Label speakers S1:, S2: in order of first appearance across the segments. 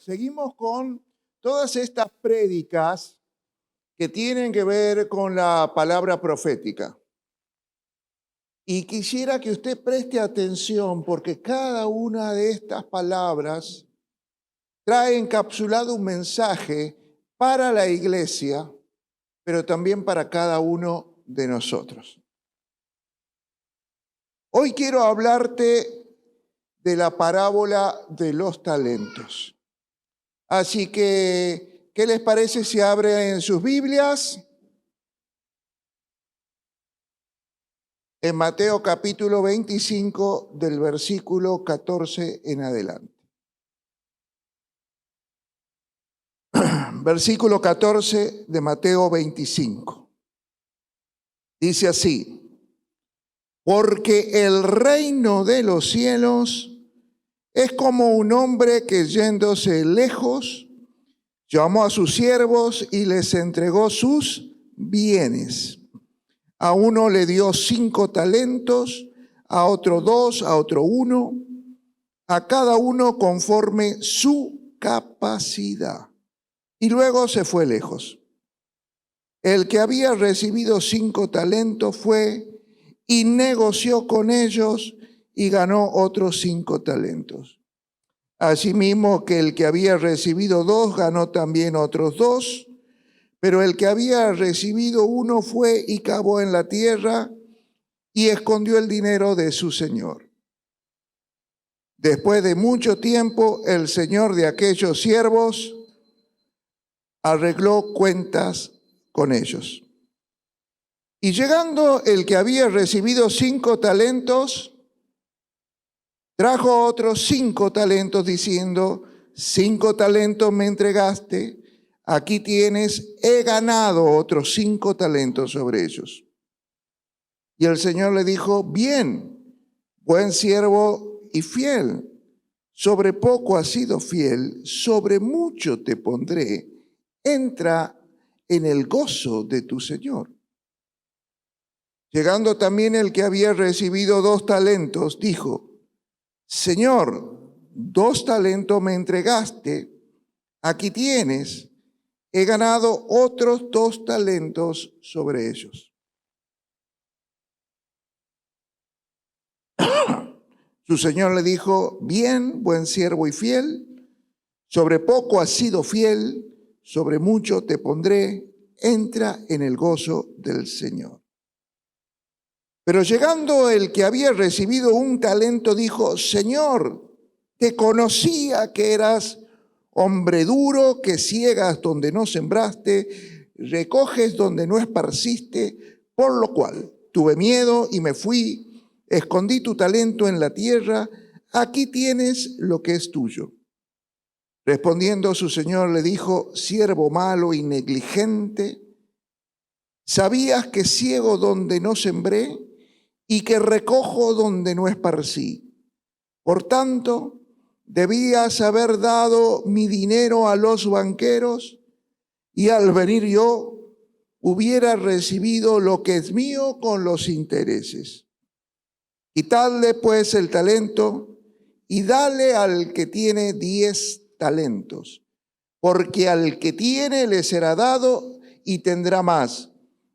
S1: Seguimos con todas estas prédicas que tienen que ver con la palabra profética. Y quisiera que usted preste atención porque cada una de estas palabras trae encapsulado un mensaje para la iglesia, pero también para cada uno de nosotros. Hoy quiero hablarte de la parábola de los talentos. Así que, ¿qué les parece si abren en sus Biblias? En Mateo capítulo 25, del versículo 14 en adelante. Versículo 14 de Mateo 25. Dice así: porque el reino de los cielos es como un hombre que yéndose lejos, llamó a sus siervos y les entregó sus bienes. A uno le dio 5 talentos, a otro 2, a otro 1, a cada uno conforme su capacidad. Y luego se fue lejos. El que había recibido 5 talentos fue y negoció con ellos y ganó otros 5 talentos. Asimismo que el que había recibido 2 ganó también otros 2. Pero el que había recibido 1 fue y cavó en la tierra y escondió el dinero de su señor. Después de mucho tiempo, el señor de aquellos siervos arregló cuentas con ellos. Y llegando el que había recibido 5 talentos, trajo otros 5 talentos diciendo: 5 talentos me entregaste, aquí tienes, he ganado otros 5 talentos sobre ellos. Y el Señor le dijo: bien, buen siervo y fiel, sobre poco has sido fiel, sobre mucho te pondré, entra en el gozo de tu Señor. Llegando también el que había recibido 2 talentos, dijo: Señor, 2 talentos me entregaste, aquí tienes, he ganado otros 2 talentos sobre ellos. Su señor le dijo: bien, buen siervo y fiel, sobre poco has sido fiel, sobre mucho te pondré, entra en el gozo del Señor. Pero llegando el que había recibido 1 talento, dijo: Señor, te conocía que eras hombre duro, que ciegas donde no sembraste, recoges donde no esparciste, por lo cual tuve miedo y me fui, escondí tu talento en la tierra, aquí tienes lo que es tuyo. Respondiendo su señor le dijo: siervo malo y negligente, ¿sabías que ciego donde no sembré y que recojo donde no esparcí? Por tanto, debías haber dado mi dinero a los banqueros y al venir yo hubiera recibido lo que es mío con los intereses. Quitadle pues el talento y dale al que tiene 10 talentos, porque al que tiene le será dado y tendrá más,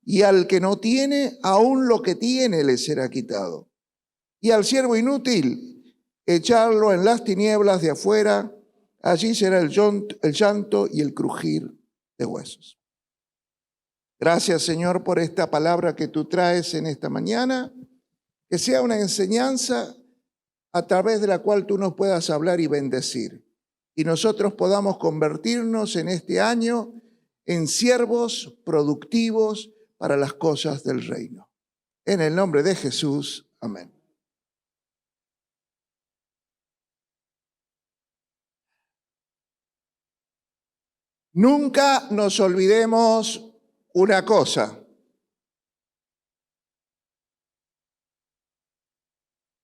S1: y al que no tiene, aún lo que tiene le será quitado. Y al siervo inútil, echarlo en las tinieblas de afuera, allí será el llanto y el crujir de huesos. Gracias, Señor, por esta palabra que tú traes en esta mañana. Que sea una enseñanza a través de la cual tú nos puedas hablar y bendecir. Y nosotros podamos convertirnos en este año en siervos productivos para las cosas del reino. En el nombre de Jesús, amén. Nunca nos olvidemos una cosa: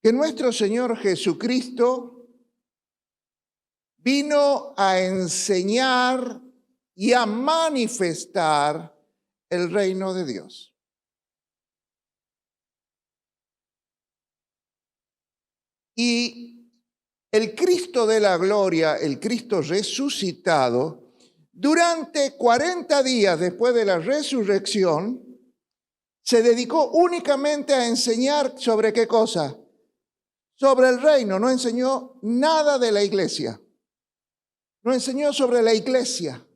S1: que nuestro Señor Jesucristo vino a enseñar y a manifestar el reino de Dios. Y el Cristo de la gloria, el Cristo resucitado, durante 40 días después de la resurrección, se dedicó únicamente a enseñar sobre qué cosa. Sobre el reino. No enseñó nada de la iglesia. No enseñó sobre la iglesia.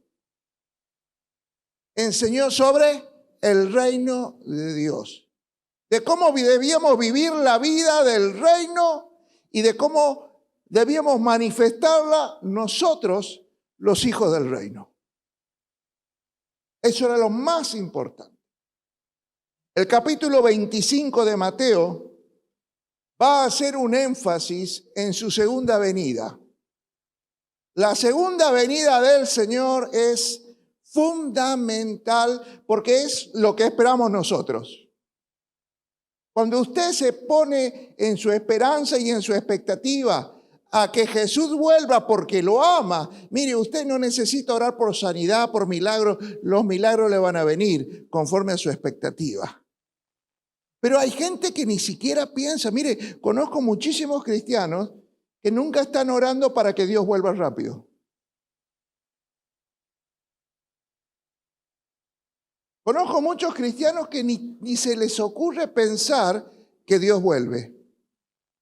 S1: Enseñó sobre el reino de Dios. De cómo debíamos vivir la vida del reino y de cómo debíamos manifestarla nosotros, los hijos del reino. Eso era lo más importante. El capítulo 25 de Mateo va a hacer un énfasis en su segunda venida. La segunda venida del Señor es fundamental porque es lo que esperamos nosotros. Cuando usted se pone en su esperanza y en su expectativa a que Jesús vuelva porque lo ama, mire, usted no necesita orar por sanidad, por milagros, los milagros le van a venir conforme a su expectativa. Pero hay gente que ni siquiera piensa, mire, conozco muchísimos cristianos que nunca están orando para que Dios vuelva rápido. Conozco muchos cristianos que ni se les ocurre pensar que Dios vuelve,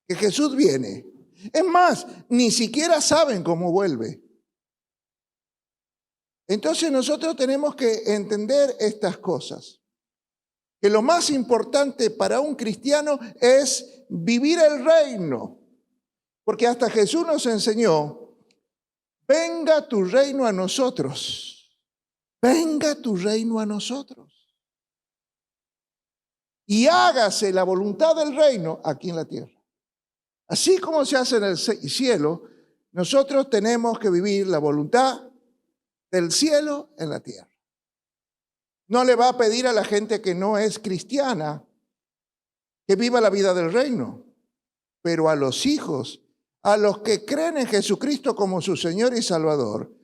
S1: que Jesús viene. Es más, ni siquiera saben cómo vuelve. Entonces nosotros tenemos que entender estas cosas. Que lo más importante para un cristiano es vivir el reino. Porque hasta Jesús nos enseñó, venga tu reino a nosotros. Venga tu reino a nosotros. Y hágase la voluntad del reino aquí en la tierra. Así como se hace en el cielo, nosotros tenemos que vivir la voluntad del cielo en la tierra. No le va a pedir a la gente que no es cristiana que viva la vida del reino, pero a los hijos, a los que creen en Jesucristo como su Señor y Salvador,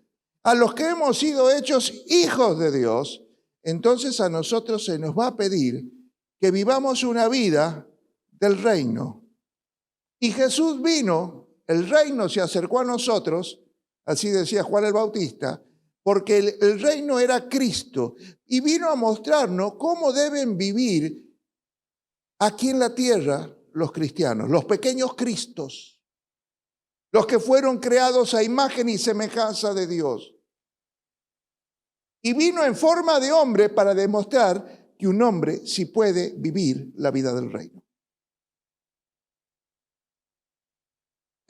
S1: a los que hemos sido hechos hijos de Dios, entonces a nosotros se nos va a pedir que vivamos una vida del reino. Y Jesús vino, el reino se acercó a nosotros, así decía Juan el Bautista, porque el reino era Cristo y vino a mostrarnos cómo deben vivir aquí en la tierra los cristianos, los pequeños Cristos, los que fueron creados a imagen y semejanza de Dios. Y vino en forma de hombre para demostrar que un hombre sí puede vivir la vida del reino.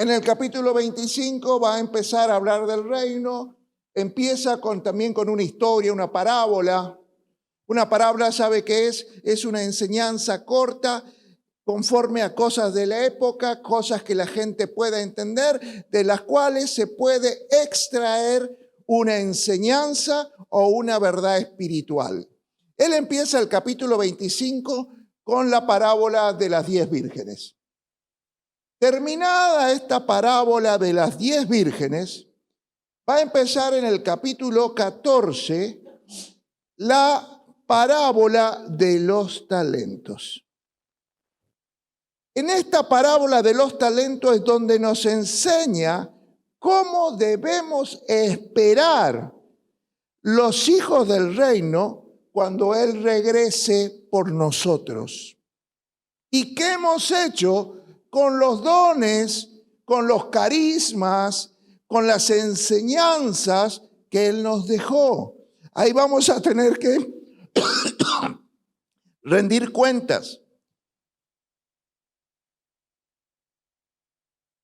S1: En el capítulo 25 va a empezar a hablar del reino. Empieza también con una historia, una parábola. Una parábola, ¿sabe qué es? Es una enseñanza corta, conforme a cosas de la época, cosas que la gente pueda entender, de las cuales se puede extraer una enseñanza o una verdad espiritual. Él empieza el capítulo 25 con la parábola de las 10 vírgenes. Terminada esta parábola de las 10 vírgenes, va a empezar en el capítulo 14 la parábola de los talentos. En esta parábola de los talentos es donde nos enseña cómo debemos esperar los hijos del reino cuando Él regrese por nosotros. ¿Y qué hemos hecho con los dones, con los carismas, con las enseñanzas que Él nos dejó? Ahí vamos a tener que rendir cuentas.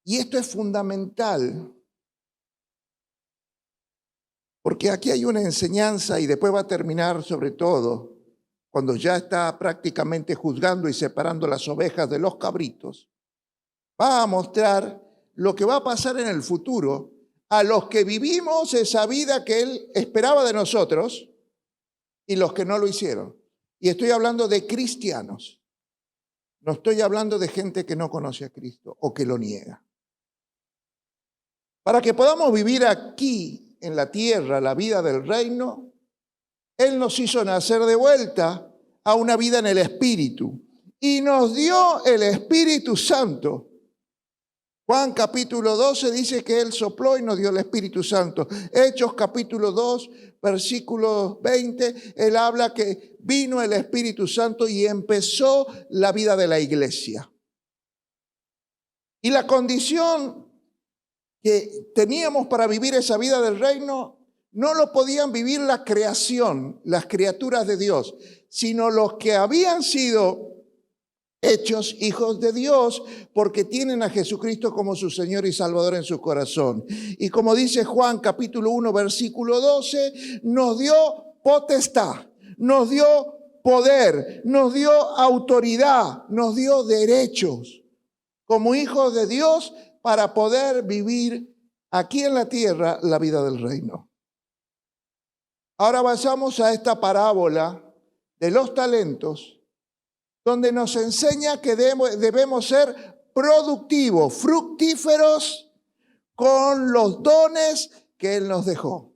S1: Y esto es fundamental, porque aquí hay una enseñanza y después va a terminar sobre todo cuando ya está prácticamente juzgando y separando las ovejas de los cabritos. Va a mostrar lo que va a pasar en el futuro a los que vivimos esa vida que Él esperaba de nosotros y los que no lo hicieron. Y estoy hablando de cristianos. No estoy hablando de gente que no conoce a Cristo o que lo niega. Para que podamos vivir aquí en la tierra la vida del reino, Él nos hizo nacer de vuelta a una vida en el Espíritu y nos dio el Espíritu Santo Juan capítulo 12 dice que Él sopló y nos dio el Espíritu Santo. Hechos capítulo 2, versículo 20, Él habla que vino el Espíritu Santo y empezó la vida de la iglesia. Y la condición que teníamos para vivir esa vida del reino no lo podían vivir la creación, las criaturas de Dios, sino los que habían sido hechos hijos de Dios porque tienen a Jesucristo como su Señor y Salvador en su corazón. Y como dice Juan capítulo 1 versículo 12, nos dio potestad, nos dio poder, nos dio autoridad, nos dio derechos como hijos de Dios para poder vivir aquí en la tierra la vida del reino. Ahora pasamos a esta parábola de los talentos, donde nos enseña que debemos ser productivos, fructíferos con los dones que Él nos dejó.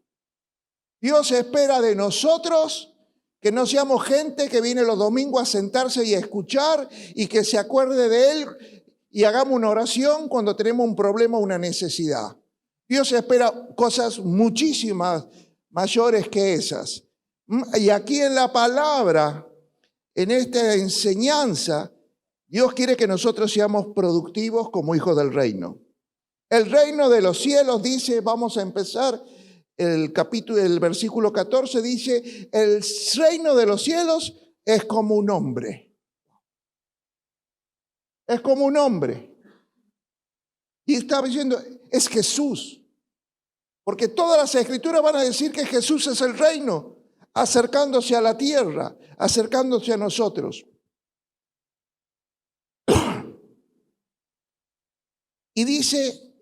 S1: Dios espera de nosotros que no seamos gente que viene los domingos a sentarse y a escuchar y que se acuerde de Él y hagamos una oración cuando tenemos un problema o una necesidad. Dios espera cosas muchísimas mayores que esas. Y aquí en la palabra, en esta enseñanza, Dios quiere que nosotros seamos productivos como hijos del reino. El reino de los cielos dice, vamos a empezar, el versículo 14 dice, el reino de los cielos es como un hombre. Es como un hombre. Y estaba diciendo, es Jesús. Porque todas las escrituras van a decir que Jesús es el reino, acercándose a la tierra, acercándose a nosotros. Y dice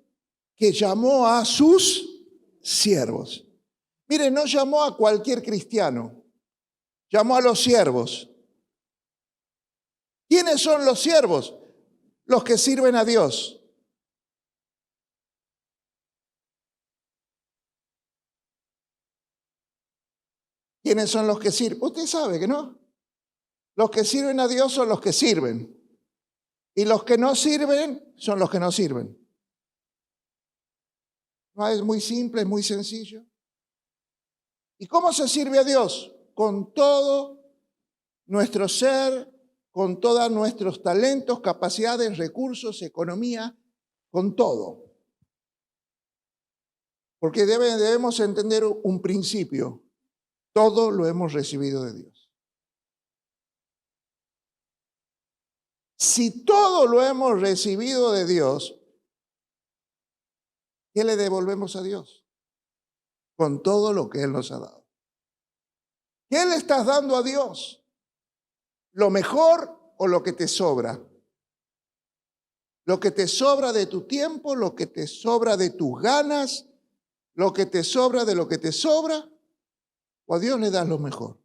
S1: que llamó a sus siervos. Mire, no llamó a cualquier cristiano, llamó a los siervos. ¿Quiénes son los siervos? Los que sirven a Dios. ¿Quiénes son los que sirven? Usted sabe que no. Los que sirven a Dios son los que sirven. Y los que no sirven son los que no sirven. No, es muy simple, es muy sencillo. ¿Y cómo se sirve a Dios? Con todo nuestro ser, con todos nuestros talentos, capacidades, recursos, economía, con todo. Porque debemos entender un principio. Todo lo hemos recibido de Dios. Si todo lo hemos recibido de Dios, ¿qué le devolvemos a Dios? Con todo lo que Él nos ha dado. ¿Qué le estás dando a Dios? ¿Lo mejor o lo que te sobra? Lo que te sobra de tu tiempo, lo que te sobra de tus ganas, lo que te sobra de lo que te sobra, o a Dios le das lo mejor.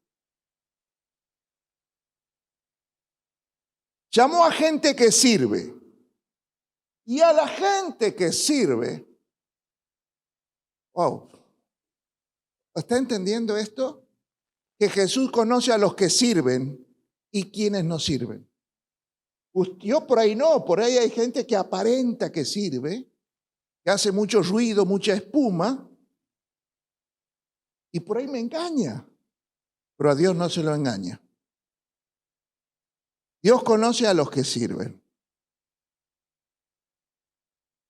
S1: Llamó a gente que sirve. Y a la gente que sirve, wow, ¿está entendiendo esto? Que Jesús conoce a los que sirven y quienes no sirven. Yo por ahí no, por ahí hay gente que aparenta que sirve, que hace mucho ruido, mucha espuma, y por ahí me engaña, pero a Dios no se lo engaña. Dios conoce a los que sirven.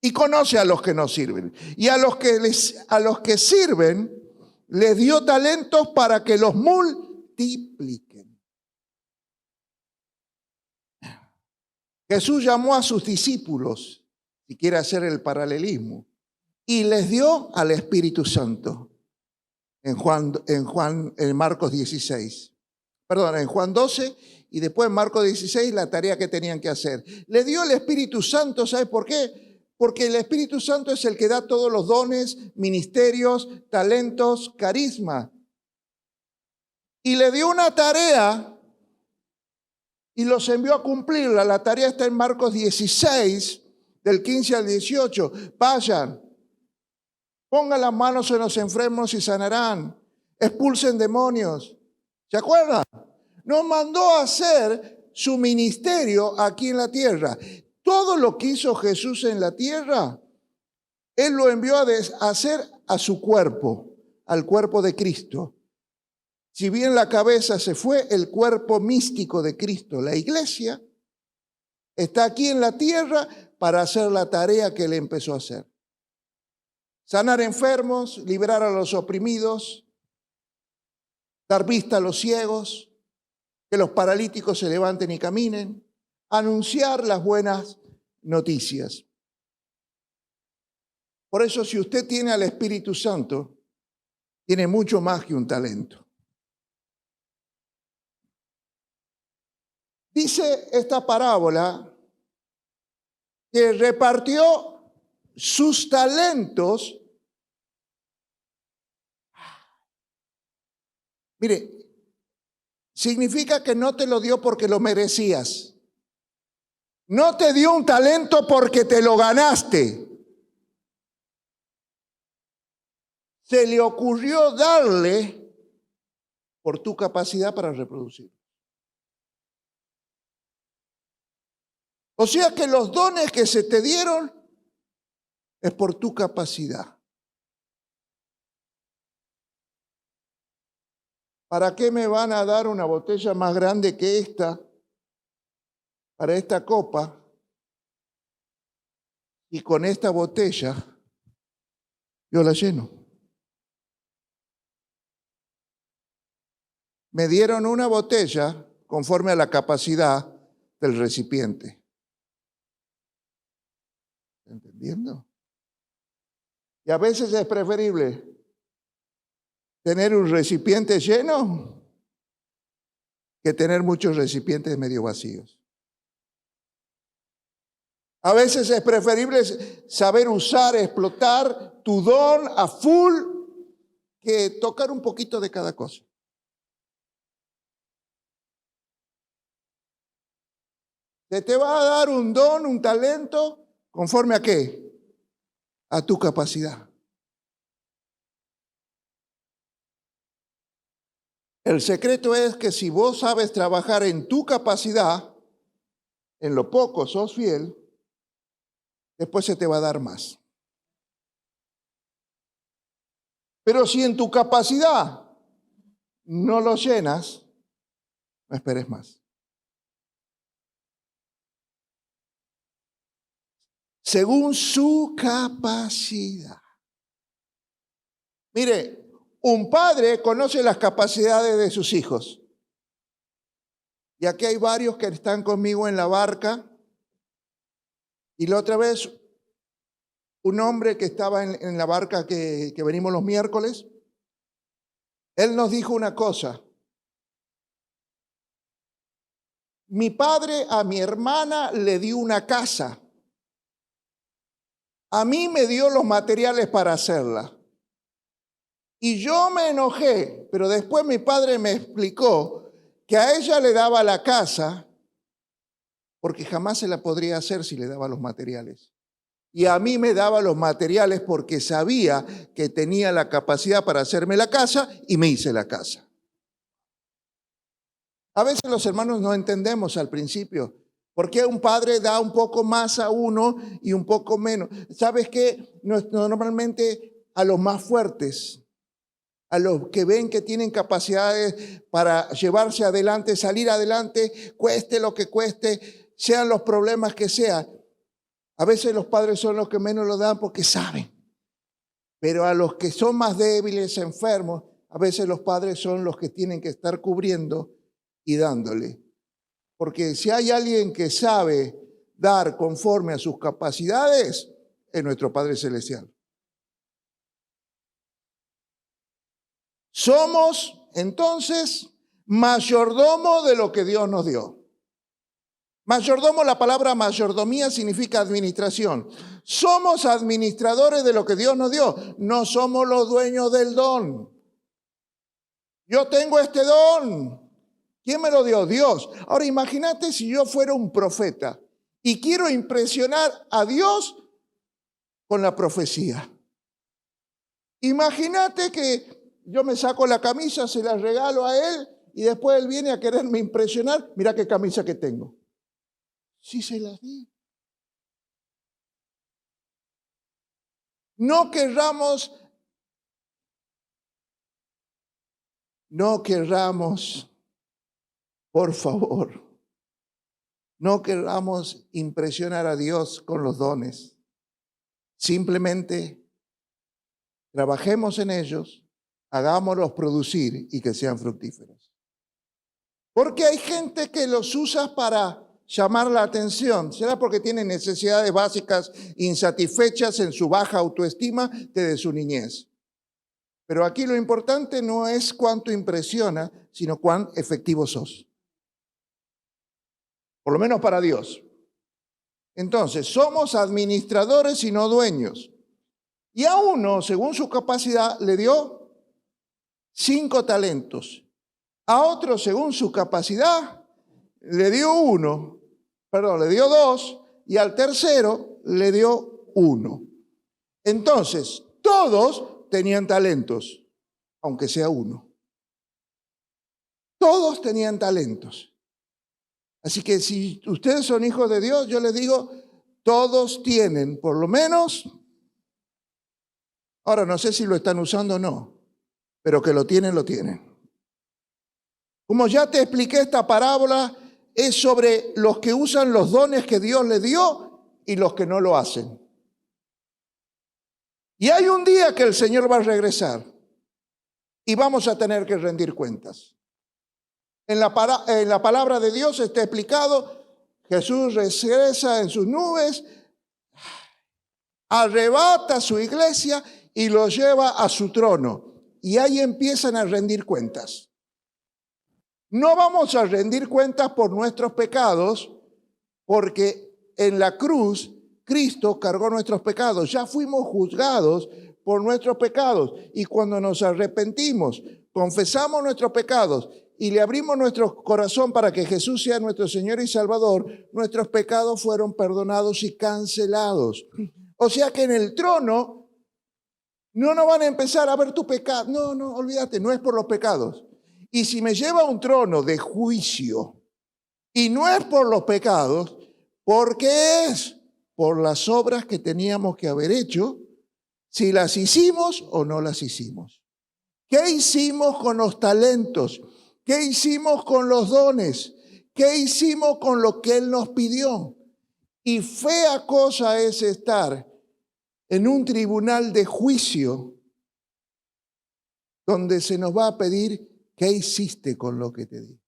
S1: Y conoce a los que no sirven. Y a los que sirven, les dio talentos para que los multipliquen. Jesús llamó a sus discípulos, si quiere hacer el paralelismo, y les dio al Espíritu Santo. En Marcos 16. Perdón, en Juan 12 y después en Marcos 16 la tarea que tenían que hacer. Le dio el Espíritu Santo, ¿sabe por qué? Porque el Espíritu Santo es el que da todos los dones, ministerios, talentos, carisma. Y le dio una tarea y los envió a cumplirla. La tarea está en Marcos 16, del 15 al 18. Vayan. Pongan las manos en los enfermos y sanarán. Expulsen demonios. ¿Se acuerdan? Nos mandó a hacer su ministerio aquí en la tierra. todo lo que hizo Jesús en la tierra, Él lo envió a hacer a su cuerpo, al cuerpo de Cristo. Si bien la cabeza se fue, el cuerpo místico de Cristo, la iglesia, está aquí en la tierra para hacer la tarea que Él empezó a hacer. Sanar enfermos, liberar a los oprimidos, dar vista a los ciegos, que los paralíticos se levanten y caminen, anunciar las buenas noticias. Por eso, si usted tiene al Espíritu Santo, tiene mucho más que un talento. Dice esta parábola que repartió sus talentos. Mire, significa que no te lo dio porque lo merecías. No te dio un talento porque te lo ganaste. Se le ocurrió darle por tu capacidad para reproducir. O sea que los dones que se te dieron es por tu capacidad. ¿Para qué me van a dar una botella más grande que esta para esta copa? Y con esta botella yo la lleno. Me dieron una botella conforme a la capacidad del recipiente. ¿Entendiendo? Y a veces es preferible tener un recipiente lleno que tener muchos recipientes medio vacíos. A veces es preferible saber usar, explotar tu don a full que tocar un poquito de cada cosa. Se te va a dar un don, un talento, ¿conforme a qué? A tu capacidad. El secreto es que si vos sabes trabajar en tu capacidad, en lo poco sos fiel, después se te va a dar más. Pero si en tu capacidad no lo llenas, no esperes más. Según su capacidad. Mire, un padre conoce las capacidades de sus hijos. Y aquí hay varios que están conmigo en la barca. Y la otra vez, un hombre que estaba en la barca que venimos los miércoles, él nos dijo una cosa. Mi padre a mi hermana le dio una casa. A mí me dio los materiales para hacerla. Y yo me enojé, pero después mi padre me explicó que a ella le daba la casa porque jamás se la podría hacer si le daba los materiales. Y a mí me daba los materiales porque sabía que tenía la capacidad para hacerme la casa y me hice la casa. A veces los hermanos no entendemos al principio. ¿Por qué un padre da un poco más a uno y un poco menos? ¿Sabes qué? Normalmente a los más fuertes, a los que ven que tienen capacidades para llevarse adelante, salir adelante, cueste lo que cueste, sean los problemas que sean. A veces los padres son los que menos lo dan porque saben. Pero a los que son más débiles, enfermos, a veces los padres son los que tienen que estar cubriendo y dándole. Porque si hay alguien que sabe dar conforme a sus capacidades, es nuestro Padre Celestial. Somos, entonces, mayordomo de lo que Dios nos dio. Mayordomo, la palabra mayordomía significa administración. Somos administradores de lo que Dios nos dio. No somos los dueños del don. Yo tengo este don. ¿Quién me lo dio? Dios. Ahora imagínate si yo fuera un profeta y quiero impresionar a Dios con la profecía. Imagínate que yo me saco la camisa, se la regalo a él y después él viene a quererme impresionar. Mira qué camisa que tengo. Sí se las di. no querramos, por favor, no querramos impresionar a Dios con los dones. Simplemente trabajemos en ellos, hagámoslos producir y que sean fructíferos. Porque hay gente que los usa para llamar la atención. ¿Será porque tienen necesidades básicas insatisfechas en su baja autoestima desde su niñez? Pero aquí lo importante no es cuánto impresiona, sino cuán efectivo sos. Por lo menos para Dios. Entonces, somos administradores y no dueños. Y a uno, según su capacidad, le dio 5 talentos. A otro, según su capacidad, le dio 2, y al tercero le dio 1. Entonces, todos tenían talentos, aunque sea 1. Todos tenían talentos. Así que si ustedes son hijos de Dios, yo les digo, todos tienen, por lo menos, ahora no sé si lo están usando o no, pero que lo tienen, lo tienen. Como ya te expliqué, esta parábola es sobre los que usan los dones que Dios les dio y los que no lo hacen. Y hay un día que el Señor va a regresar y vamos a tener que rendir cuentas. En la palabra de Dios está explicado, Jesús regresa en sus nubes, arrebata a su iglesia y lo lleva a su trono. Y ahí empiezan a rendir cuentas. No vamos a rendir cuentas por nuestros pecados, porque en la cruz Cristo cargó nuestros pecados. Ya fuimos juzgados por nuestros pecados. Y cuando nos arrepentimos, confesamos nuestros pecados y le abrimos nuestro corazón para que Jesús sea nuestro Señor y Salvador, nuestros pecados fueron perdonados y cancelados. O sea que en el trono no nos van a empezar a ver tu pecado. No, olvídate, no es por los pecados. Y si me lleva a un trono de juicio y no es por los pecados, ¿por qué es? Por las obras que teníamos que haber hecho, si las hicimos o no las hicimos. ¿Qué hicimos con los talentos? ¿Qué hicimos con los dones? ¿Qué hicimos con lo que Él nos pidió? Y fea cosa es estar en un tribunal de juicio donde se nos va a pedir qué hiciste con lo que te di.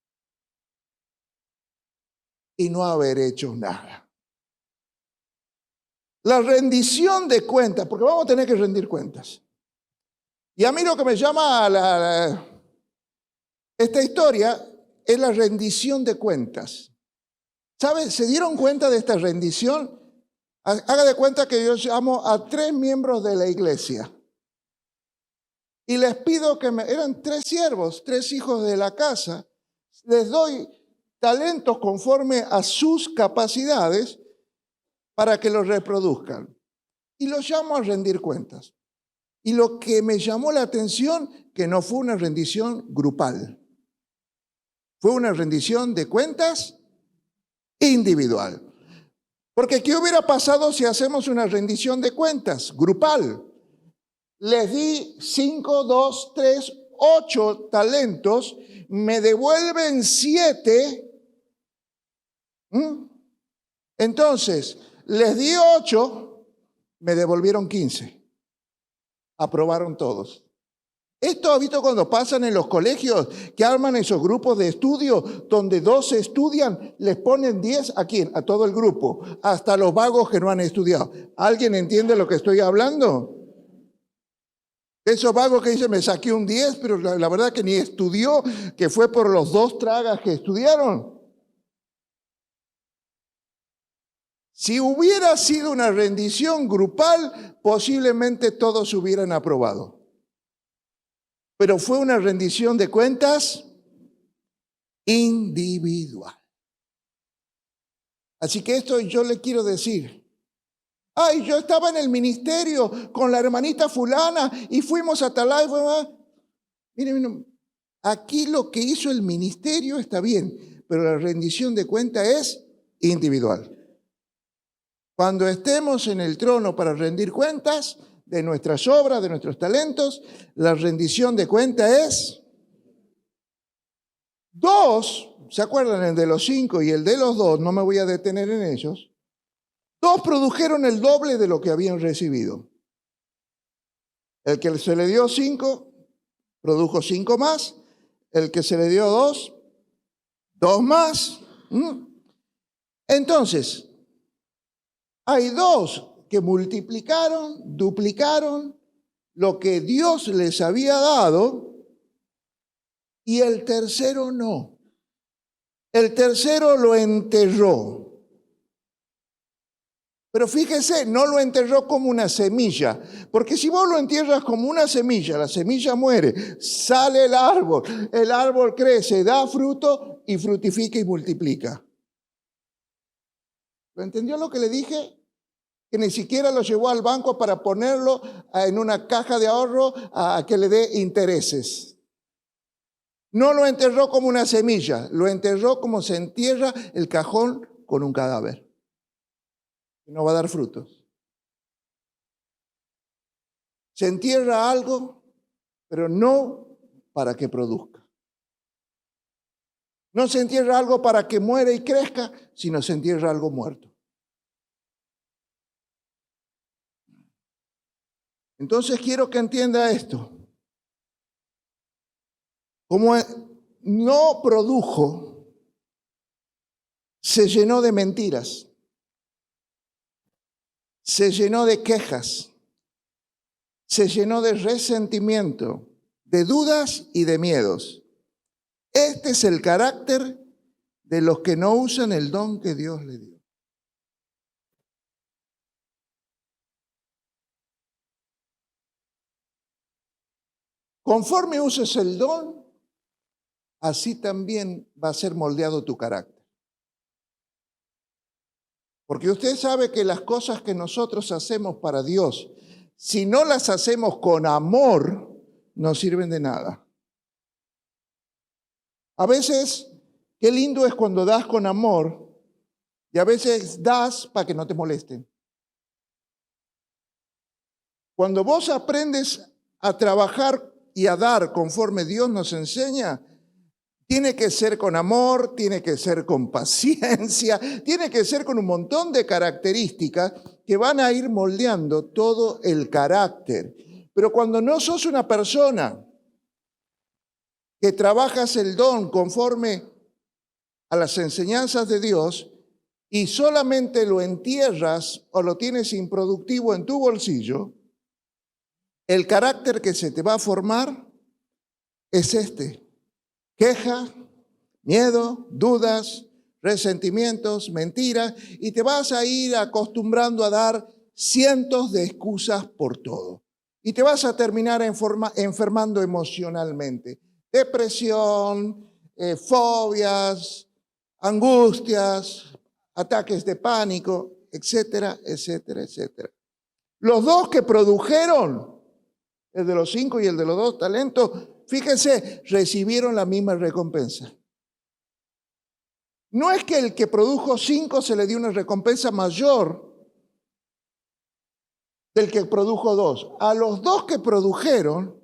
S1: Y no haber hecho nada. La rendición de cuentas, porque vamos a tener que rendir cuentas. Y a mí lo que me llama a esta historia es la rendición de cuentas. ¿Saben? ¿Se dieron cuenta de esta rendición? Haga de cuenta que yo llamo a 3 miembros de la iglesia. Y les pido eran 3 siervos, 3 hijos de la casa. Les doy talentos conforme a sus capacidades para que los reproduzcan. Y los llamo a rendir cuentas. Y lo que me llamó la atención, que no fue una rendición grupal. Fue una rendición de cuentas individual. Porque ¿qué hubiera pasado si hacemos una rendición de cuentas grupal? Les di 5, 2, 3, 8 talentos, me devuelven 7. Entonces, les di 8, me devolvieron 15. Aprobaron todos. Esto ha visto cuando pasan en los colegios, que arman esos grupos de estudio, donde 12 estudian, les ponen 10, ¿a quién? A todo el grupo, hasta los vagos que no han estudiado. ¿Alguien entiende lo que estoy hablando? Esos vagos que dicen, me saqué un 10, pero la verdad que ni estudió, que fue por los 2 tragas que estudiaron. Si hubiera sido una rendición grupal, posiblemente todos hubieran aprobado. Pero fue una rendición de cuentas individual. Así que esto yo le quiero decir. Ay, yo estaba en el ministerio con la hermanita fulana y fuimos a Talay. Miren, aquí lo que hizo el ministerio está bien, pero la rendición de cuentas es individual. Cuando estemos en el trono para rendir cuentas, de nuestras obras, de nuestros talentos, la rendición de cuenta es 2. ¿Se acuerdan? El de los 5 y el de los 2, no me voy a detener en ellos. 2 produjeron el doble de lo que habían recibido. El que se le dio 5, produjo 5 más. El que se le dio 2, 2 más. Entonces, hay 2 que multiplicaron, duplicaron lo que Dios les había dado, y el tercero no. El tercero lo enterró. Pero fíjese, no lo enterró como una semilla, porque si vos lo entierras como una semilla, la semilla muere, sale el árbol crece, da fruto y fructifica y multiplica. ¿Lo entendió lo que le dije? Que ni siquiera lo llevó al banco para ponerlo en una caja de ahorro a que le dé intereses. No lo enterró como una semilla, lo enterró como se entierra el cajón con un cadáver. Que no va a dar frutos. Se entierra algo, pero no para que produzca. No se entierra algo para que muera y crezca, sino se entierra algo muerto. Entonces quiero que entienda esto. Como no produjo, se llenó de mentiras, se llenó de quejas, se llenó de resentimiento, de dudas y de miedos. Este es el carácter de los que no usan el don que Dios le dio. Conforme uses el don, así también va a ser moldeado tu carácter. Porque usted sabe que las cosas que nosotros hacemos para Dios, si no las hacemos con amor, no sirven de nada. A veces, qué lindo es cuando das con amor, y a veces das para que no te molesten. Cuando vos aprendes a trabajar y a dar conforme Dios nos enseña, tiene que ser con amor, tiene que ser con paciencia, tiene que ser con un montón de características que van a ir moldeando todo el carácter. Pero cuando no sos una persona que trabajas el don conforme a las enseñanzas de Dios y solamente lo entierras o lo tienes improductivo en tu bolsillo, el carácter que se te va a formar es este. Queja, miedo, dudas, resentimientos, mentiras, y te vas a ir acostumbrando a dar cientos de excusas por todo. Y te vas a terminar enfermando emocionalmente. Depresión, fobias, angustias, ataques de pánico, etcétera, etcétera, etcétera. Los 2 que produjeron, el de los 5 y el de los 2 talentos, fíjense, recibieron la misma recompensa. No es que el que produjo 5 se le dio una recompensa mayor del que produjo 2. A los 2 que produjeron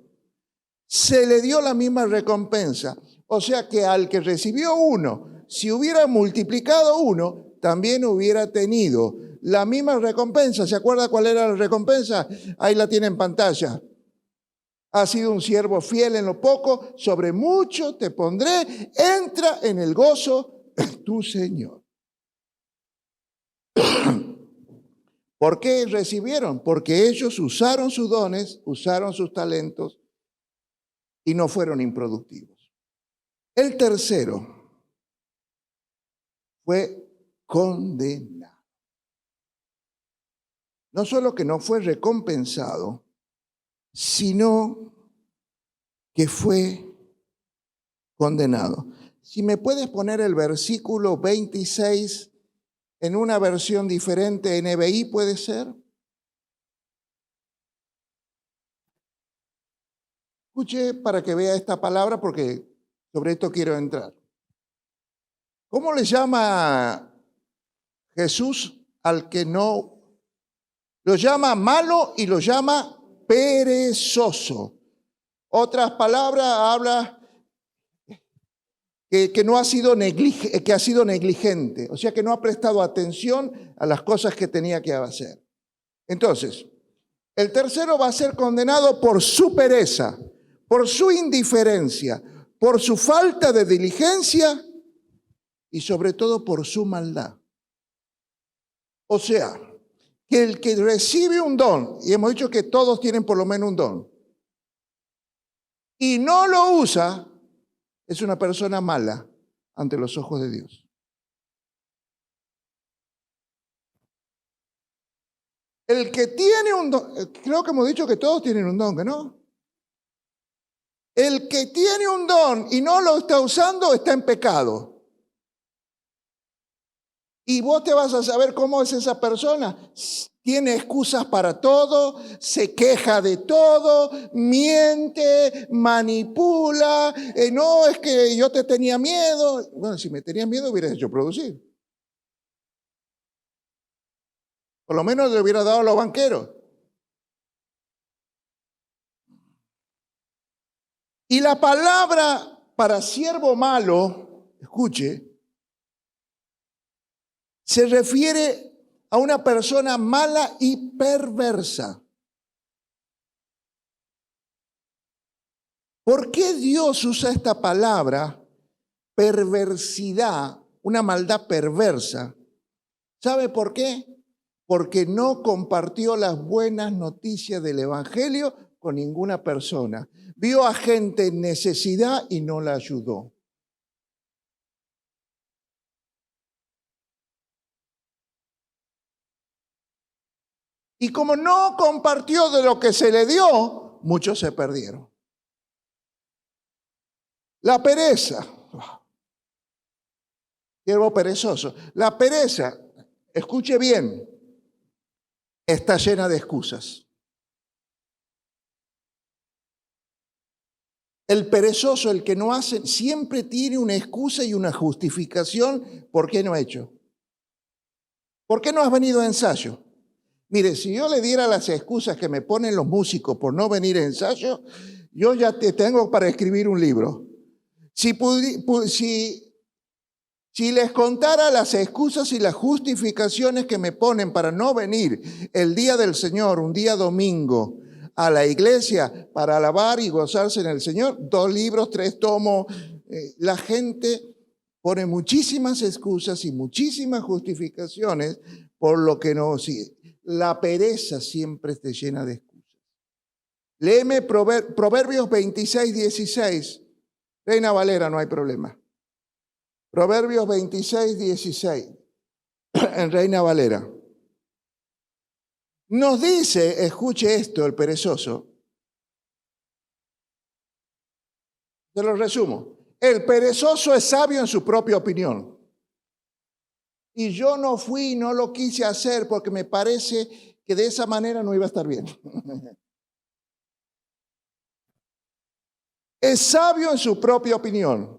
S1: se le dio la misma recompensa. O sea que al que recibió 1, si hubiera multiplicado 1, también hubiera tenido la misma recompensa. ¿Se acuerda cuál era la recompensa? Ahí la tiene en pantalla. Has sido un siervo fiel en lo poco, sobre mucho te pondré, entra en el gozo de tu Señor. ¿Por qué recibieron? Porque ellos usaron sus dones, usaron sus talentos y no fueron improductivos. El tercero fue condenado. No solo que no fue recompensado, sino que fue condenado. Si me puedes poner el versículo 26 en una versión diferente, NBI, ¿puede ser? Escuche para que vea esta palabra porque sobre esto quiero entrar. ¿Cómo le llama Jesús al que no Lo llama malo y lo llama perezoso. Otras palabras habla que no ha sido que ha sido negligente, o sea que no ha prestado atención a las cosas que tenía que hacer. Entonces, el tercero va a ser condenado por su pereza, por su indiferencia, por su falta de diligencia y sobre todo por su maldad. O sea, que el que recibe un don, y hemos dicho que todos tienen por lo menos un don, y no lo usa, es una persona mala ante los ojos de Dios. El que tiene un don, creo que hemos dicho que todos tienen un don, ¿que no? El que tiene un don y no lo está usando está en pecado. Y vos te vas a saber cómo es esa persona. Tiene excusas para todo, se queja de todo, miente, manipula. No, es que yo te tenía miedo. Bueno, si me tenías miedo hubieras hecho producir. Por lo menos le hubiera dado a los banqueros. Y la palabra para siervo malo, escuche, se refiere a una persona mala y perversa. ¿Por qué Dios usa esta palabra, perversidad, una maldad perversa? ¿Sabe por qué? Porque no compartió las buenas noticias del Evangelio con ninguna persona. Vio a gente en necesidad y no la ayudó. Y como no compartió de lo que se le dio, muchos se perdieron. La pereza. Siervo perezoso. La pereza, escuche bien, está llena de excusas. El perezoso, el que no hace, siempre tiene una excusa y una justificación por qué no ha hecho. ¿Por qué no has venido a ensayo? Mire, si yo le diera las excusas que me ponen los músicos por no venir a ensayo, yo ya te tengo para escribir un libro. Si les contara las excusas y las justificaciones que me ponen para no venir el día del Señor, un día domingo, a la iglesia para alabar y gozarse en el Señor, 2 libros, 3 tomos, la gente pone muchísimas excusas y muchísimas justificaciones por lo que no sigue. La pereza siempre está llena de excusas. Léeme Proverbios 26, 16. Reina Valera, no hay problema. Proverbios 26, 16. En Reina Valera. Nos dice, escuche esto, el perezoso. Te lo resumo. El perezoso es sabio en su propia opinión. Y yo no fui, no lo quise hacer porque me parece que de esa manera no iba a estar bien. Es sabio en su propia opinión.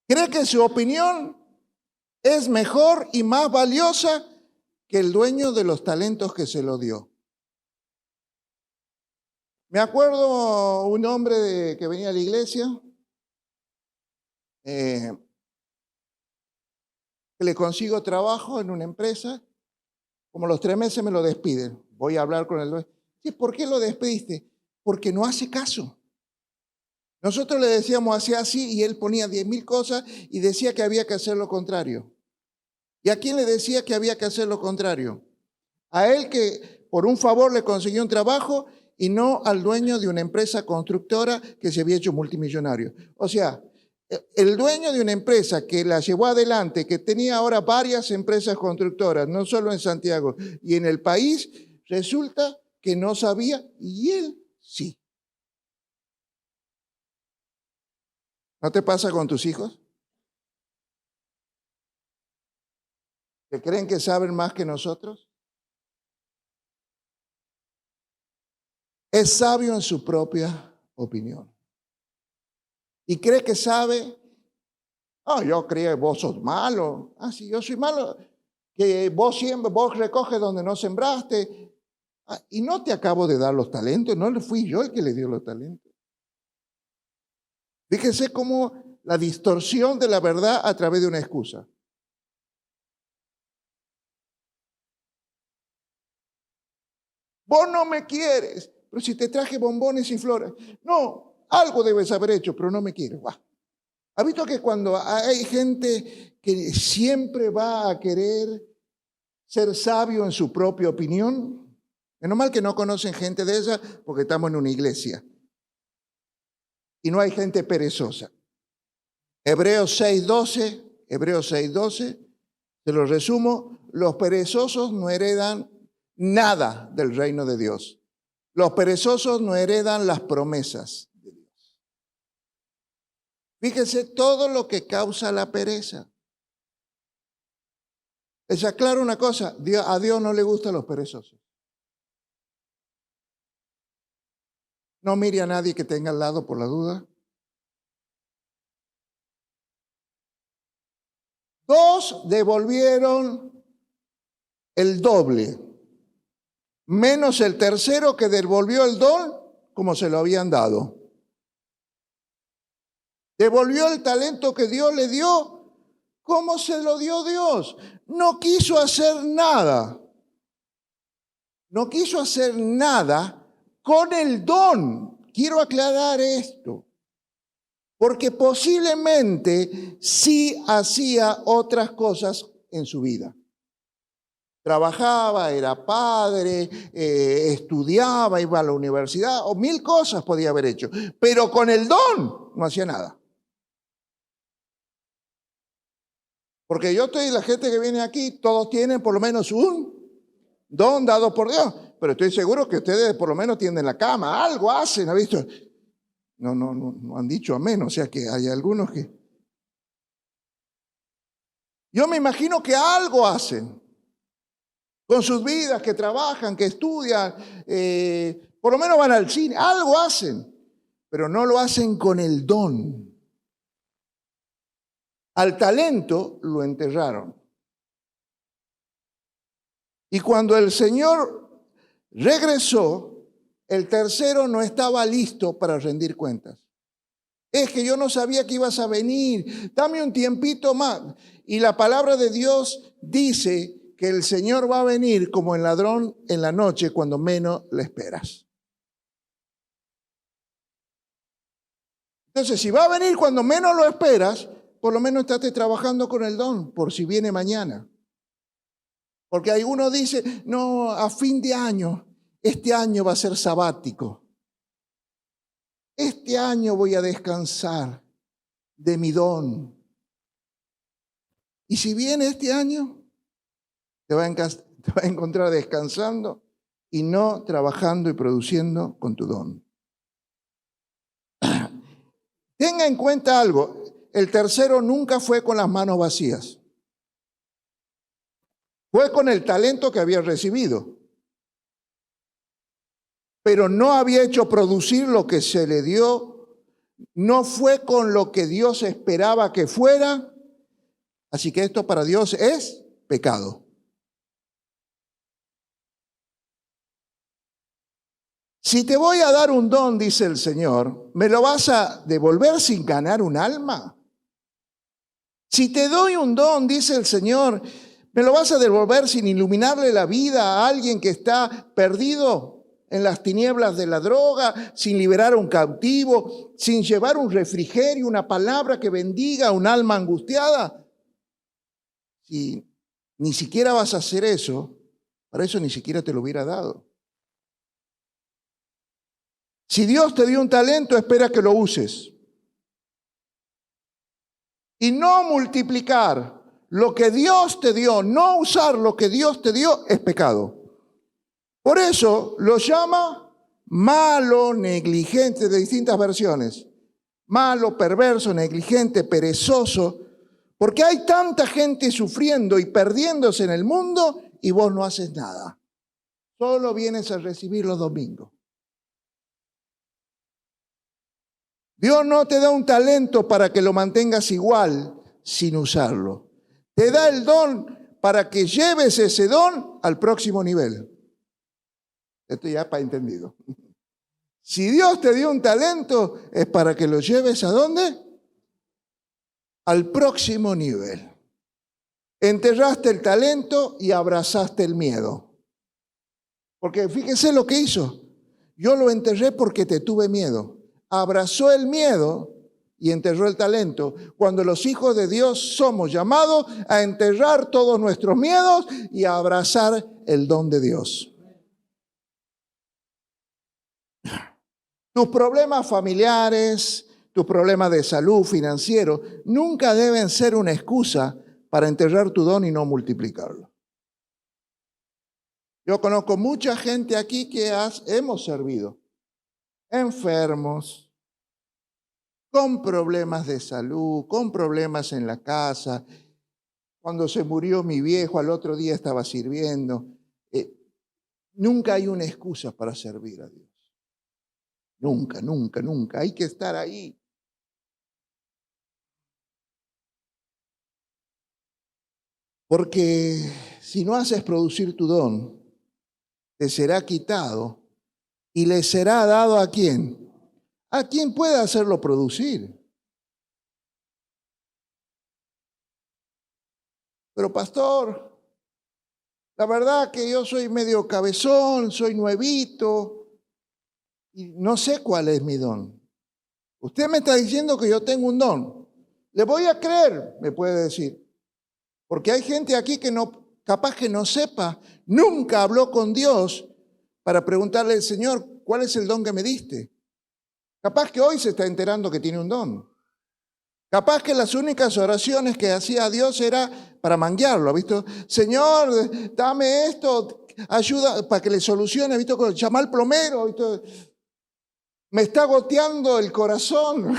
S1: Cree que su opinión es mejor y más valiosa que el dueño de los talentos que se lo dio. Me acuerdo un hombre que venía a la iglesia, que le consigo trabajo en una empresa, como los 3 meses me lo despiden. Voy a hablar con el dueño. ¿Por qué lo despediste? Porque no hace caso. Nosotros le decíamos hacía así y él ponía 10.000 cosas y decía que había que hacer lo contrario. ¿Y a quién le decía que había que hacer lo contrario? A él que por un favor le consiguió un trabajo y no al dueño de una empresa constructora que se había hecho multimillonario. O sea, el dueño de una empresa que la llevó adelante, que tenía ahora varias empresas constructoras, no solo en Santiago y en el país, resulta que no sabía y él sí. ¿No te pasa con tus hijos? ¿Que creen que saben más que nosotros? Es sabio en su propia opinión. Y cree que sabe, yo creo que vos sos malo. Sí, yo soy malo. que vos recoges donde no sembraste. Y no te acabo de dar los talentos, no fui yo el que le dio los talentos. Fíjense cómo la distorsión de la verdad a través de una excusa. Vos no me quieres, pero si te traje bombones y flores. No, algo debes haber hecho, pero no me quieres. ¡Bah! ¿Ha visto que cuando hay gente que siempre va a querer ser sabio en su propia opinión? Menos mal que no conocen gente de esa porque estamos en una iglesia. Y no hay gente perezosa. Hebreos 6:12, te lo resumo, los perezosos no heredan nada del reino de Dios. Los perezosos no heredan las promesas de Dios. Fíjense todo lo que causa la pereza. Les aclaro una cosa, a Dios no le gustan los perezosos. No mire a nadie que tenga al lado por la duda. 2 devolvieron el doble, menos el tercero que devolvió el don como se lo habían dado. Devolvió el talento que Dios le dio como se lo dio Dios. No quiso hacer nada. No quiso hacer nada con el don. Quiero aclarar esto. Porque posiblemente sí hacía otras cosas en su vida. Trabajaba, era padre, estudiaba, iba a la universidad, o 1000 cosas podía haber hecho. Pero con el don no hacía nada. Porque la gente que viene aquí, todos tienen por lo menos un don dado por Dios. Pero estoy seguro que ustedes por lo menos tienden la cama, algo hacen, ¿ha visto? No han dicho amén, o sea que hay algunos que... Yo me imagino que algo hacen con sus vidas, que trabajan, que estudian, por lo menos van al cine, algo hacen, pero no lo hacen con el don. Al talento lo enterraron. Y cuando el Señor regresó, el tercero no estaba listo para rendir cuentas. Es que yo no sabía que ibas a venir, dame un tiempito más. Y la palabra de Dios dice que el Señor va a venir como el ladrón en la noche cuando menos le esperas. Entonces, si va a venir cuando menos lo esperas, por lo menos estate trabajando con el don, por si viene mañana. Porque alguno dice, no, a fin de año, este año va a ser sabático. Este año voy a descansar de mi don. Y si viene este año, te va a encontrar descansando y no trabajando y produciendo con tu don. Tenga en cuenta algo. El tercero nunca fue con las manos vacías. Fue con el talento que había recibido. Pero no había hecho producir lo que se le dio. No fue con lo que Dios esperaba que fuera. Así que esto para Dios es pecado. Si te voy a dar un don, dice el Señor, ¿me lo vas a devolver sin ganar un alma? Si te doy un don, dice el Señor, ¿me lo vas a devolver sin iluminarle la vida a alguien que está perdido en las tinieblas de la droga, sin liberar a un cautivo, sin llevar un refrigerio, una palabra que bendiga a un alma angustiada? Si ni siquiera vas a hacer eso, para eso ni siquiera te lo hubiera dado. Si Dios te dio un talento, espera que lo uses. Y no multiplicar lo que Dios te dio, no usar lo que Dios te dio, es pecado. Por eso lo llama malo, negligente, de distintas versiones. Malo, perverso, negligente, perezoso. Porque hay tanta gente sufriendo y perdiéndose en el mundo y vos no haces nada. Solo vienes a recibir los domingos. Dios no te da un talento para que lo mantengas igual sin usarlo. Te da el don para que lleves ese don al próximo nivel. Esto ya para entendido. Si Dios te dio un talento, es para que lo lleves ¿a dónde? Al próximo nivel. Enterraste el talento y abrazaste el miedo. Porque fíjese lo que hizo. Yo lo enterré porque te tuve miedo. Abrazó el miedo y enterró el talento. Cuando los hijos de Dios somos llamados a enterrar todos nuestros miedos y a abrazar el don de Dios. Tus problemas familiares, tus problemas de salud, financieros, nunca deben ser una excusa para enterrar tu don y no multiplicarlo. Yo conozco mucha gente aquí que hemos servido, enfermos, con problemas de salud, con problemas en la casa. Cuando se murió mi viejo, al otro día estaba sirviendo. Nunca hay una excusa para servir a Dios. Nunca, nunca, nunca. Hay que estar ahí. Porque si no haces producir tu don, te será quitado y le será dado ¿a quién? A quien pueda hacerlo producir. Pero pastor, la verdad que yo soy medio cabezón, soy nuevito y no sé cuál es mi don. Usted me está diciendo que yo tengo un don. Le voy a creer, me puede decir. Porque hay gente aquí que no, capaz que no sepa, nunca habló con Dios para preguntarle, Señor, ¿cuál es el don que me diste? Capaz que hoy se está enterando que tiene un don. Capaz que las únicas oraciones que hacía a Dios era para manguearlo, ¿ha visto? Señor, dame esto, ayuda para que le solucione, ¿ha visto? Llama al plomero, ¿ha visto? Me está goteando el corazón.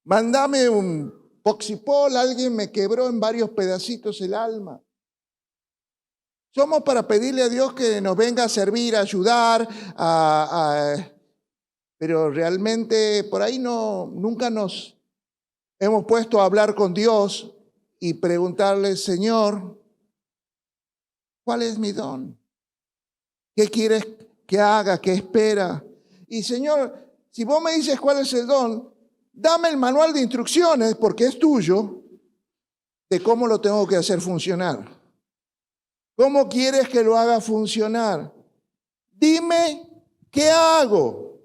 S1: Mándame un poxipol, alguien me quebró en varios pedacitos el alma. Somos para pedirle a Dios que nos venga a servir, a ayudar, pero realmente por ahí nunca nos hemos puesto a hablar con Dios y preguntarle, Señor, ¿cuál es mi don? ¿Qué quieres que haga? ¿Qué espera? Y Señor, si vos me dices cuál es el don, dame el manual de instrucciones, porque es tuyo, de cómo lo tengo que hacer funcionar. ¿Cómo quieres que lo haga funcionar? Dime qué hago.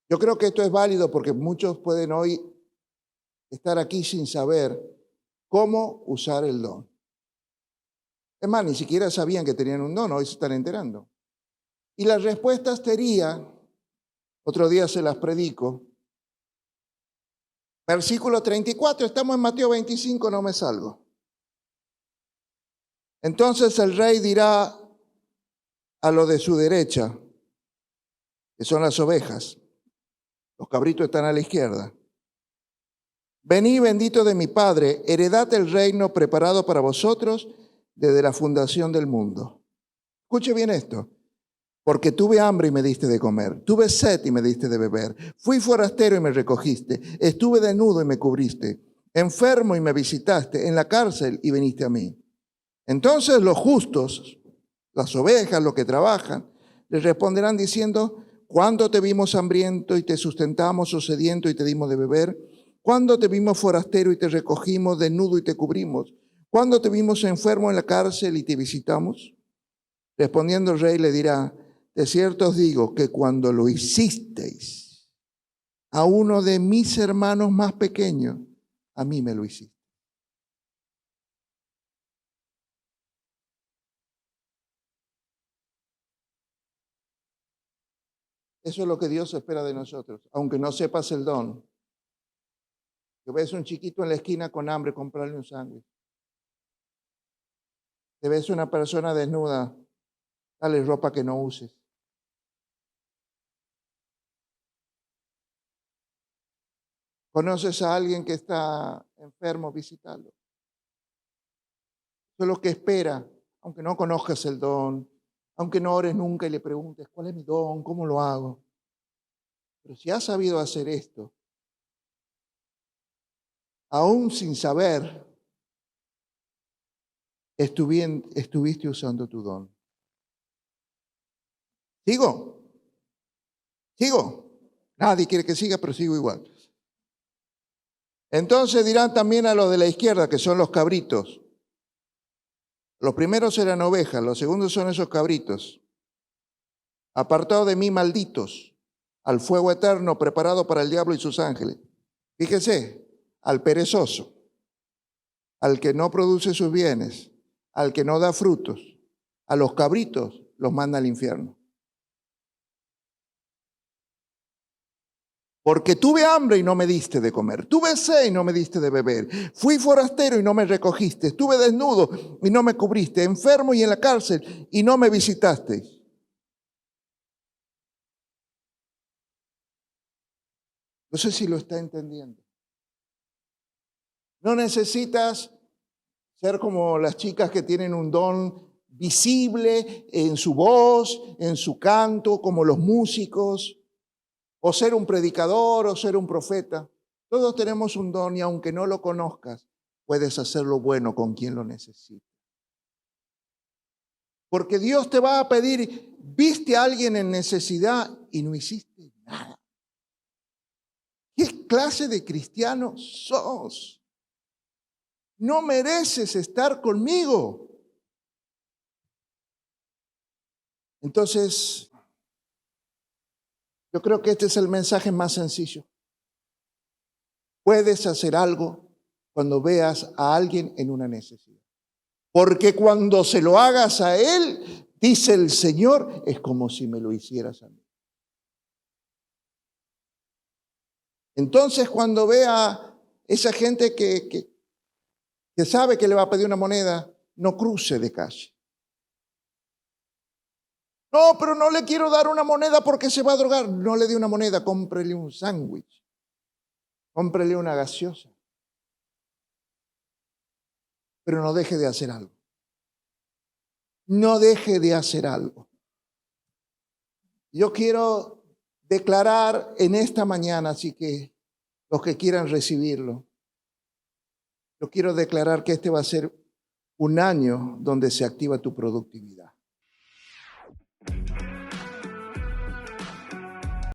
S1: Yo creo que esto es válido porque muchos pueden hoy estar aquí sin saber cómo usar el don. Es más, ni siquiera sabían que tenían un don, hoy se están enterando. Y la respuesta sería, otro día se las predico, versículo 34, estamos en Mateo 25, no me salgo. Entonces el rey dirá a lo de su derecha, que son las ovejas, los cabritos están a la izquierda. Vení, bendito de mi Padre, heredad el reino preparado para vosotros desde la fundación del mundo. Escuche bien esto. Porque tuve hambre y me diste de comer, tuve sed y me diste de beber, fui forastero y me recogiste, estuve desnudo y me cubriste, enfermo y me visitaste, en la cárcel y viniste a mí. Entonces los justos, las ovejas, los que trabajan, les responderán diciendo, ¿cuándo te vimos hambriento y te sustentamos o sediento y te dimos de beber? ¿Cuándo te vimos forastero y te recogimos, desnudo y te cubrimos? ¿Cuándo te vimos enfermo en la cárcel y te visitamos? Respondiendo el rey le dirá, de cierto os digo que cuando lo hicisteis a uno de mis hermanos más pequeños, a mí me lo hiciste. Eso es lo que Dios espera de nosotros, aunque no sepas el don. Que ves un chiquito en la esquina con hambre, comprarle un sándwich. Te ves una persona desnuda, dale ropa que no uses. ¿Conoces a alguien que está enfermo? Visítalo. Eso es lo que espera, aunque no conozcas el don, aunque no ores nunca y le preguntes, ¿cuál es mi don? ¿Cómo lo hago? Pero si has sabido hacer esto, aún sin saber, estuviste usando tu don. ¿Sigo? ¿Sigo? Nadie quiere que siga, pero sigo igual. Entonces dirán también a los de la izquierda, que son los cabritos. Los primeros eran ovejas, los segundos son esos cabritos. Apartados de mí, malditos, al fuego eterno preparado para el diablo y sus ángeles. Fíjese, al perezoso, al que no produce sus bienes, al que no da frutos, a los cabritos los manda al infierno. Porque tuve hambre y no me diste de comer, tuve sed y no me diste de beber, fui forastero y no me recogiste, estuve desnudo y no me cubriste, enfermo y en la cárcel y no me visitasteis. No sé si lo está entendiendo. No necesitas ser como las chicas que tienen un don visible en su voz, en su canto, como los músicos, o ser un predicador o ser un profeta. Todos tenemos un don y aunque no lo conozcas, puedes hacerlo bueno con quien lo necesita. Porque Dios te va a pedir, viste a alguien en necesidad y no hiciste nada. ¿Qué clase de cristiano sos? No mereces estar conmigo. Entonces, yo creo que este es el mensaje más sencillo. Puedes hacer algo cuando veas a alguien en una necesidad. Porque cuando se lo hagas a él, dice el Señor, es como si me lo hicieras a mí. Entonces, cuando vea esa gente que sabe que le va a pedir una moneda, no cruce de calle. No, pero no le quiero dar una moneda porque se va a drogar. No le dé una moneda, cómprele un sándwich. Cómprele una gaseosa. Pero no deje de hacer algo. No deje de hacer algo. Yo quiero declarar en esta mañana, así que los que quieran recibirlo, yo quiero declarar que este va a ser un año donde se activa tu productividad.